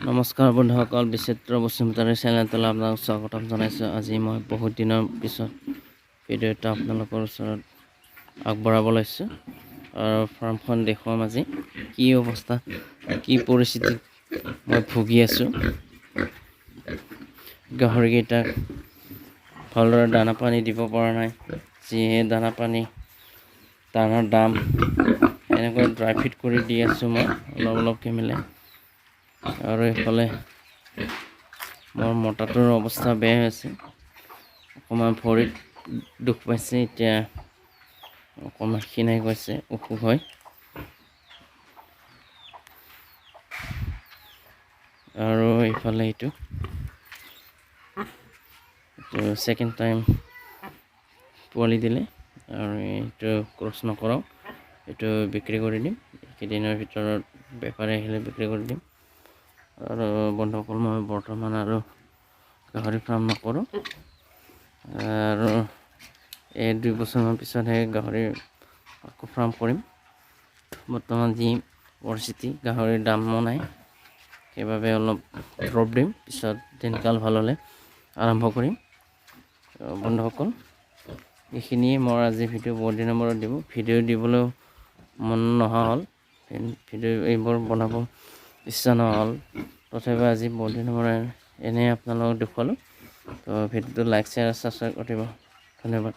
নমস্কাৰ বন্ধুসকল, বিচিত্ৰ বসুমতাৰী চেনেলটোলৈ আপোনাক স্বাগতম জনাইছোঁ। আজি মই বহুত দিনৰ পিছত ভিডিঅ' এটা আপোনালোকৰ ওচৰত আগবঢ়াব লৈছোঁ আৰু ফাৰ্মখন দেখুৱাম। আজি কি অৱস্থা, কি পৰিস্থিতিত মই ভুগি আছোঁ। গাহৰিকেইটাক ভালদৰে দানা পানী দিব পৰা নাই। যিহে দানা পানী, দানাৰ দাম, এনেকৈ ড্ৰাই ফিট কৰি দি আছোঁ মই অলপকৈ মিলাই। আৰু এইফালে মোৰ মতাটোৰ অৱস্থা বেয়া হৈছে, অকণমান ভৰিত দুখ পাইছে, এতিয়া অকণমান ক্ষীণাই গৈছে অসুখ হয়। আৰু এইফালে এইটো ছেকেণ্ড টাইম পোৱালি দিলে আৰু এইটো ক্ৰছ নকৰাওঁ, এইটো বিক্ৰী কৰি দিম। এইকেইদিনৰ ভিতৰত বেপাৰী আহিলে বিক্ৰী কৰি দিম। আৰু বন্ধুসকল, মই বৰ্তমান আৰু গাহৰি ফাৰ্ম নকৰোঁ, আৰু এই 2 বছৰমান পিছতহে গাহৰি আকৌ ফাৰ্ম কৰিম। বৰ্তমান যি পৰিস্থিতি, গাহৰিৰ দামো নাই, সেইবাবে অলপ ড্ৰপ দিম, পিছত দিনকাল ভাল হ'লে আৰম্ভ কৰিম। বন্ধুসকল, এইখিনিয়ে মোৰ আজি ভিডিঅ'। বহুত দিনৰ মূৰত দিব ভিডিঅ' দিবলৈও মন নহা হ'ল, ভিডিঅ' এইবোৰ বনাব ইচ্ছা নহ'ল। তথাপিও আজি বহুত দিনৰ মূৰত এনেই আপোনালোকক দেখুৱালোঁ। তো ভিডিঅ'টো লাইক, শ্বেয়াৰ, ছাবস্ক্ৰাইব কৰিব। ধন্যবাদ।